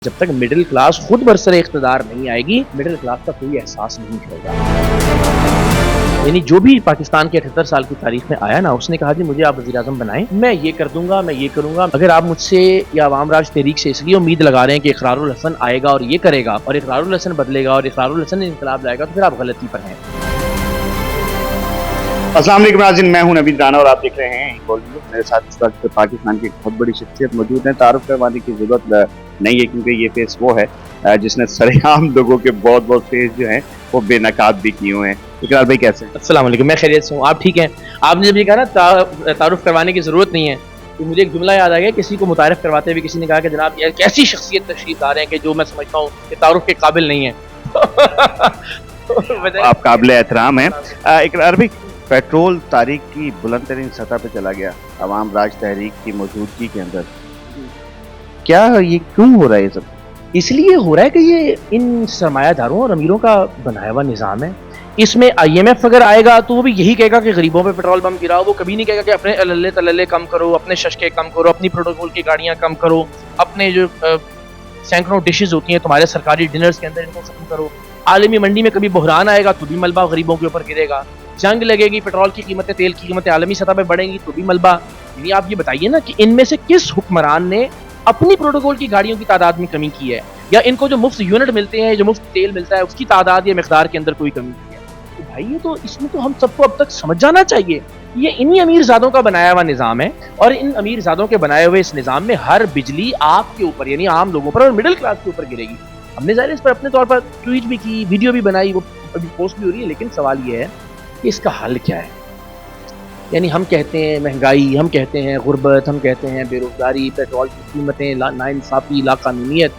जब तक middle class खुद बरसरे इख्तिदार नहीं आएगी, मिडिल क्लास का कोई एहसास नहीं करेगा। यानी जो भी पाकिस्तान के 78 साल की तारीख में आया ना, उसने कहा जी मुझे आप वज़ीर आज़म बनाएं, मैं ये कर दूंगा, मैं ये करूंगा। अगर आप मुझसे या अवाम राज तहरीक से इसलिए उम्मीद लगा रहे हैं कि इकरारुल हसन आएगा और ये करेगा और इकरारुल हसन बदलेगा और इकरारुल हसन इंकलाब लाएगा, तो फिर आप गलती पर हैं। अस्सलाम वालेकुम नाज़रीन, मैं हूं नवीद राना और आप देख रहे हैं बॉलीवुड। मेरे साथ इस वक्त पाकिस्तान की एक बहुत बड़ी शख्सियत मौजूद है। तारुफ करवाने की जरूरत नहीं है क्योंकि ये फेस वो है जिसने सरेआम लोगों के बहुत बहुत फेस जो हैं वो बेनकाब भी किए हुए हैं। इकरार भाई कैसे हैं? अस्सलाम वालेकुम, मैं खैरियत से हूँ, आप ठीक हैं? आपने जब ये कहा ना तारुफ करवाने की ज़रूरत नहीं है, तो मुझे एक जुमला याद आ गया। किसी को मुतारिफ करवाते हुए किसी ने कहा कि जनाब ये कैसी शख्सियत तशरीफ ला रहे हैं कि जो मैं समझता हूँ कि तारुफ के काबिल नहीं है। आप काबिल एहतराम हैं। इकरार भाई, पेट्रोल तारीख की बुलंद तरीन सतह पे चला गया अवाम राज तहरीक की मौजूदगी के अंदर। क्या ये क्यों हो रहा है? ये सब इसलिए हो रहा है कि ये इन सरमायादारों और अमीरों का बनाया हुआ निज़ाम है। इसमें IMF अगर आएगा तो वो भी यही कहेगा कि गरीबों पे पेट्रोल बम गिराओ। वो कभी नहीं कहेगा कि अपने अल्ले तल्ले कम करो, अपने शशके कम करो, अपनी प्रोटोकॉल की गाड़ियाँ कम करो, अपने जो सैकड़ों डिशेज होती हैं तुम्हारे सरकारी डिनर्स के अंदर, इनको खत्म करो। आलमी मंडी में कभी बहरान आएगा तो भी मलबा गरीबों के ऊपर गिरेगा। जंग लगेगी, पेट्रोल की कीमतें, तेल की कीमतें आलमी सतह पर बढ़ेंगी तो भी मलबा। यानी आप ये बताइए ना कि इनमें से किस हुक्मरान ने अपनी प्रोटोकॉल की गाड़ियों की तादाद में कमी की है, या इनको जो मुफ्त यूनिट मिलते हैं, जो मुफ्त तेल मिलता है, उसकी तादाद या मिकदार के अंदर कोई कमी की है? तो भाई ये तो इसमें तो हम सबको अब तक समझ जाना चाहिए, ये इन्हीं अमीरजादों का बनाया हुआ निज़ाम है। और इन अमीरजादों के बनाए हुए इस निज़ाम में हर बिजली आपके ऊपर यानी आम लोगों पर और मिडिल क्लास के ऊपर गिरेगी। हमने ज़ाहिर इस पर अपने तौर पर ट्वीट भी की, वीडियो भी बनाई, वो अभी पोस्ट भी हो रही है। लेकिन सवाल ये है कि इसका हल क्या है? यानी हम कहते हैं महंगाई, हम कहते हैं गुर्बत, हम कहते हैं बेरोजगारी, पेट्रोल की कीमतें, नाइंसाफ़ी, लाकानूनियत।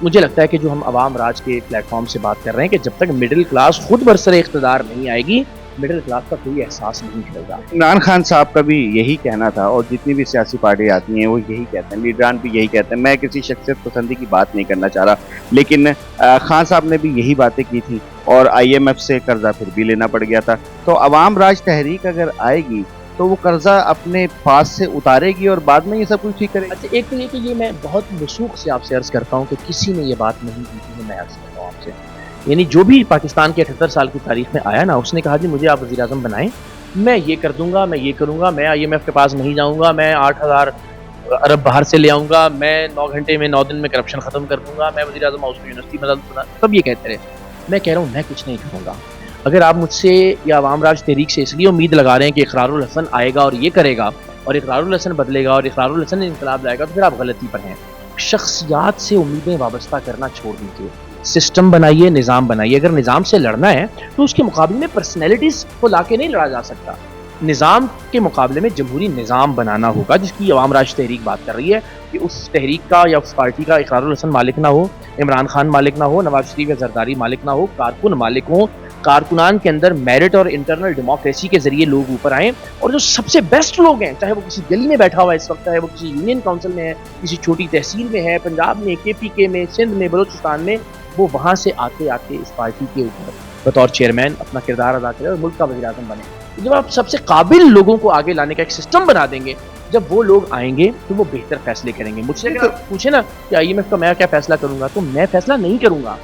मुझे लगता है कि जो हम अवाम राज के प्लेटफॉर्म से बात कर रहे हैं कि जब तक मिडिल क्लास खुद बरसरे इख्तिदार नहीं आएगी, मिडिल क्लास का कोई एहसास नहीं करेगा। इमरान खान साहब का भी यही कहना था और जितनी भी सियासी पार्टी आती हैं वो यही कहते हैं, लीडरान भी यही कहते हैं। मैं किसी शख्सियत पसंदी की बात नहीं करना चाह रहा, लेकिन खान साहब ने भी यही बातें की थी और IMF से कर्जा फिर भी लेना पड़ गया था। तो अवाम राज तहरीक अगर आएगी तो वो कर्जा अपने पास से उतारेगी और बाद में ये सब कुछ ठीक करेगी। अच्छा, एक तो ये कि ये मैं बहुत वसूख से आपसे अर्ज़ करता हूँ कि किसी ने ये बात नहीं की थी, मैं अर्ज़ करता हूँ आपसे। यानी जो भी पाकिस्तान के 78 साल की तारीख में आया ना, उसने कहा जी मुझे आप वज़ीर आज़म बनाएं, मैं ये कर दूंगा, मैं ये करूंगा, मैं IMF के पास नहीं जाऊंगा, मैं 8,000 अरब बाहर से ले आऊंगा, मैं 9 घंटे में 9 दिन में करप्शन खत्म कर दूंगा, मैं वज़ीर आज़म हाउस को यूनिवर्सिटी बना। सब ये कहते रहे। मैं कह रहा हूँ मैं कुछ नहीं करूँगा। अगर आप मुझसे या अवाम राज तहरीक से इसलिए उम्मीद लगा रहे हैं कि इकरारुल हसन आएगा और ये करेगा और इकरारुल हसन बदलेगा और इकरारुल हसन इंकलाब लाएगा, तो फिर आप गलती पर हैं। शख्सियात से उम्मीदें वाबस्ता करना छोड़ दीजिए, सिस्टम बनाइए, निज़ाम बनाइए। अगर निज़ाम से लड़ना है तो उसके मुकाबले में पर्सनैलिटीज़ को लाके नहीं लड़ा जा सकता। निज़ाम के मुकाबले में जमहूरी निज़ाम बनाना होगा, जिसकी अवाम राज तहरीक बात कर रही है कि उस तहरीक का या उस पार्टी का इकरारुल हसन मालिक ना हो, इमरान खान मालिक ना हो, नवाज शरीफ या जरदारी मालिक ना हो, कारकुन मालिक हो। कारकुनान के अंदर मेरिट और इंटरनल डेमोक्रेसी के जरिए लोग ऊपर आएँ और जो सबसे बेस्ट लोग हैं, चाहे वो किसी गली में बैठा हुआ है इस वक्त, चाहे वो किसी यूनियन काउंसिल में है, किसी छोटी तहसील में है, पंजाब में, KPK में, सिंध में, बलूचिस्तान में, वो वहाँ से आते आते इस पार्टी के ऊपर बतौर चेयरमैन अपना किरदार अदा करें और मुल्क का वज़ीर आज़म बने। जब आप सबसे काबिल लोगों को आगे लाने का एक सिस्टम बना देंगे, जब वो लोग आएंगे तो वो बेहतर फैसले करेंगे। मुझसे अगर आप पूछे ना कि IMF का मैं क्या फैसला करूंगा, तो मैं फैसला नहीं करूंगा।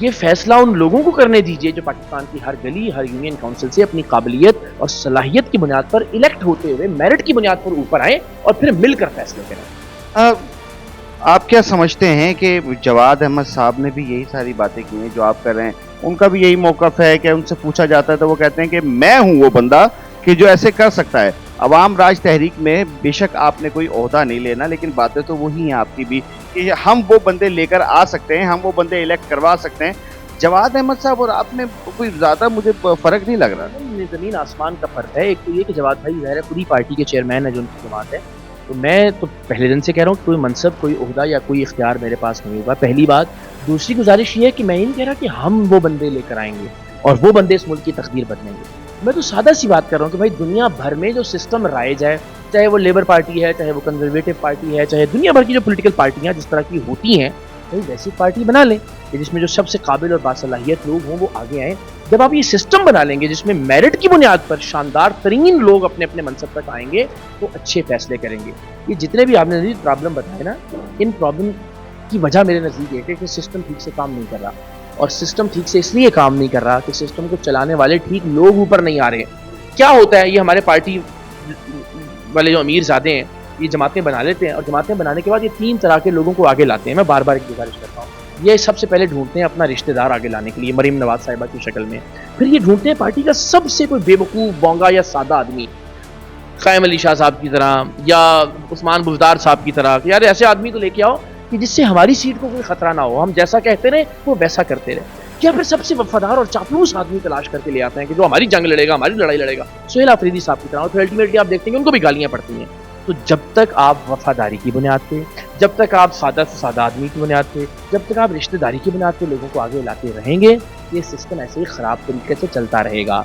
ये फैसला उन लोगों को करने दीजिए जो पाकिस्तान की हर गली, हर यूनियन काउंसिल से अपनी काबिलियत और सलाहियत की बुनियाद पर इलेक्ट होते हुए मेरिट की बुनियाद पर ऊपर आए और फिर मिलकर फैसले करें। आप क्या समझते हैं कि जवाद अहमद साहब ने भी यही सारी बातें की हैं जो आप कर रहे हैं? उनका भी यही मौक़िफ़ है कि उनसे पूछा जाता है तो वो कहते हैं कि मैं हूं वो बंदा कि जो ऐसे कर सकता है। अवाम राज तहरीक में बेशक आपने कोई ओहदा नहीं लेना, लेकिन बातें तो वही हैं आपकी भी कि हम वो बंदे लेकर आ सकते हैं, हम वो बंदे इलेक्ट करवा सकते हैं। जवाद अहमद साहब और आपने कोई ज़्यादा मुझे फ़र्क नहीं लग रहा। ज़मीन आसमान का फ़र्क है। एक तो ये कि जवाद भाई ज़ाहिर है पूरी पार्टी के चेयरमैन है जो उनकी जमात है, तो मैं तो पहले दिन से कह रहा हूँ कोई मनसब, कोई ओहदा या कोई इख्तियार मेरे पास नहीं होगा, पहली बात। दूसरी गुजारिश ये है कि मैं ये नहीं कह रहा कि हम वो बंदे लेकर आएंगे और वो बंदे इस मुल्क की तकदीर बदलेंगे। मैं तो सादा सी बात कर रहा हूँ कि भाई दुनिया भर में जो सिस्टम राइज है, चाहे वो लेबर पार्टी है, चाहे वो कंजर्वेटिव पार्टी है, चाहे दुनिया भर की जो पॉलिटिकल पार्टियाँ जिस तरह की होती हैं, भाई वैसी पार्टी बना लें जिसमें जो सबसे काबिल और बासलाहियत लोग हों वो आगे आएँ। जब आप ये सिस्टम बना लेंगे जिसमें मेरिट की बुनियाद पर शानदार तरीन लोग अपने अपने मनसब तक आएंगे तो अच्छे फैसले करेंगे। ये जितने भी आपने प्रॉब्लम बताए ना, इन प्रॉब्लम کی وجہ میرے نزدیک یہ ہے کہ سسٹم ٹھیک سے کام نہیں کر رہا، اور سسٹم ٹھیک سے اس لیے کام نہیں کر رہا کہ سسٹم کو چلانے والے ٹھیک لوگ اوپر نہیں آ رہے ہیں۔ کیا ہوتا ہے، یہ ہمارے پارٹی والے جو امیر زادے ہیں یہ جماعتیں بنا لیتے ہیں، اور جماعتیں بنانے کے بعد یہ 3 طرح کے لوگوں کو آگے لاتے ہیں۔ میں بار بار ایک گزارش کرتا ہوں، یہ سب سے پہلے ڈھونڈتے ہیں اپنا رشتہ دار آگے لانے کے لیے، مریم نواز صاحبہ کی شکل میں، پھر یہ ڈھونڈتے ہیں پارٹی کا سب سے کوئی بے وقوف بونگا یا سادہ آدمی، قائم علی شاہ صاحب کی طرح یا عثمان بزدار صاحب کی طرح، کہ یار ایسے آدمی کو لے کے آؤ کہ جس سے ہماری سیٹ کو کوئی خطرہ نہ ہو، ہم جیسا کہتے رہے وہ ویسا کرتے رہے۔ کیا پھر سب سے وفادار اور چاپلوس آدمی تلاش کر کے لے آتے ہیں کہ جو ہماری جنگ لڑے گا، ہماری لڑائی لڑے گا، سہیل آفریدی صاحب کی طرح، اور پھر الٹیمیٹلی آپ دیکھتے ہیں کہ ان کو بھی گالیاں پڑتی ہیں۔ تو جب تک آپ وفاداری کی بنیاد پہ، جب تک آپ سادہ سے سادہ آدمی کی بنیاد پہ، جب تک آپ رشتہ داری کی بنیاد پہ لوگوں کو آگے لاتے رہیں گے، یہ سسٹم ایسے ہی خراب طریقے سے چلتا رہے گا۔